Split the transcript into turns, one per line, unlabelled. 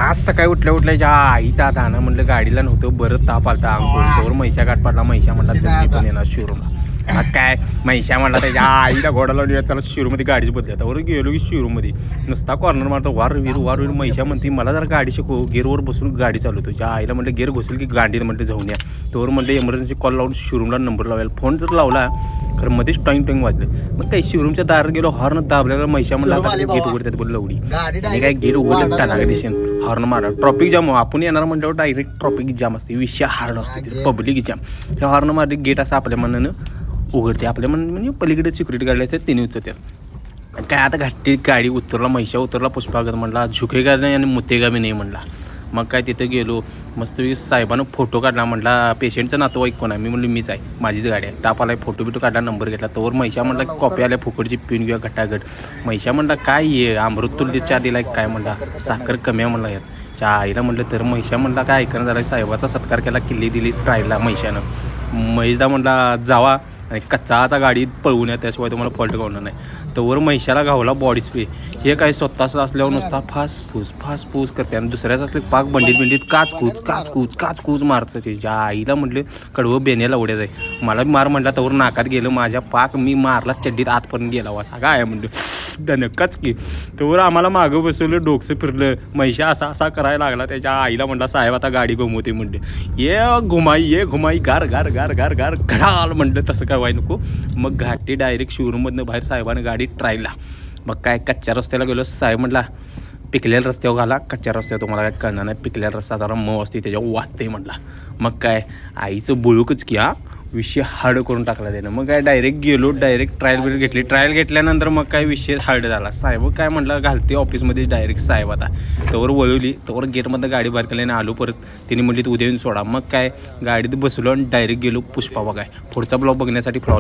आज सकाळी उठल्या आईचा दाना म्हणलं गाडीला नव्हतं बरं ताप आलता अंग सोडून तोवर मैशा गाठ पडला. मैशा म्हणला चल पण येणार शिरूरला. मग काय मैशा म्हणला त्याच्या आईला घोडा लावून त्याला शिरूरमध्ये गाडीची बदली. आता वर गेलो की शिरूरमध्ये नुसता कॉर्नर मारतो वार वीर मैशा म्हणते मला जरा गाडी शिकव. गेअरवर बसून गाडी चालवतो. ज्या आईला म्हटलं गेअर घुसेल की गाडीत म्हटलं जाऊन या. तोवर म्हटलं इमर्जन्सी कॉल लावून शिरूरला नंबर लावायला फोन तर लावला खरं मध्येच टॉईंग वाजलं. मग काही शिरूरच्या दारात गेलो हॉर्न दाबल्याला मैशा म्हणला आता गेट उघडतात बोल लवडी आणि काय गेट उघडलं त्यांना काय दिसेन हॉर्न मारा. ट्रॉफिक जाम आपण येणार म्हटल्यावर डायरेक्ट ट्रॉफिक जाम असते. विषय हार्ड असते पब्लिक जाम. हे हॉर्न मारले गेट असं आपल्या मनानं उघडते. आपल्या म्हणजे पलीकडे सिक्युरिटी गाडी असतात तिने उतरतात. काय आता घाटी गाडी उतरला मैशा उतरला पुष्पागत म्हणला झुकेगा नाही आणि मुतेगा बी नाही म्हणला. मग काय तिथं गेलो मस्त साहेबानं फोटो काढला. म्हटला पेशंटचं नातेवाईक कोण आहे. मी म्हणलं मीच आहे माझीच गाडी आहे. ताप आला फोटो बिटो काढला नंबर घेतला. तोवर मैशा म्हणला कॉपी आल्या फुकटची पिऊन घेऊया घटाघट. मैशा म्हणला काय ये अमृत तुला चहा दिला काय म्हणला साखर कमी आहे म्हणला यात चहा आईला म्हटलं तर मैशा म्हणला काय ऐकणं झाला. साहेबाचा सत्कार केला किल्ली दिली ट्रायला मैशानं. महेशदा म्हणला जावा आणि कच्चाचा गाडीत पळवून या त्याशिवाय तुम्हाला फॉल्ट गावणार नाही. तोवर मैशाला गावला बॉडी स्प्रे. हे काय स्वतःच असल्यावर नुसता फास फूस करते आणि दुसऱ्याच असले पाक बंडीत काच मारतं. ज्या आईला म्हटले कडवं बेण्याला उड्या जाय. मला मार म्हटला तोवर नाकात गेलं माझ्या पाक मी मारला चड्डीत आतपर्यंत गेला वासा काय म्हणलं धनकाच की. तोवर आम्हाला मागं बसवलं डोकसं फिरलं. मैशा असा करायला लागला. त्याच्या आईला म्हटला साहेब आता गाडी घुमवते म्हणले. ये घुमाई गार घडाल म्हटलं तसं काय व्हाय नको. मग घाटी डायरेक्ट शोरूममधनं बाहेर साहेबानं गाडी ट्रायला. मग काय कच्च्या रस्त्याला गेलो. साहेब म्हटला पिकलेल्या रस्त्यावर घाला कच्च्या रस्त्यावर तुम्हाला काय कळणार नाही. पिकलेला रस्ता जरा मऊ असते त्याच्यावर वाचते म्हटला. मग काय आईचं बुळूकच की हा विषय हार्ड करून टाकला त्यानं. मग काय डायरेक्ट गेलो डायरेक्ट ट्रायल घेतली. ट्रायल घेतल्यानंतर मग काय विषय हार्ड झाला. साहेब काय म्हटलं घालते ऑफिसमध्ये डायरेक्ट साहेब आता तोवर वळवली. तोवर गेटमधनं गाडी बाहेर केली आणि आलो परत. तिने म्हटली उद्या येऊन सोडा. मग काय गाडीत बसलो आणि डायरेक्ट गेलो पुष्पा बघाय. पुढचा ब्लॉग बघण्यासाठी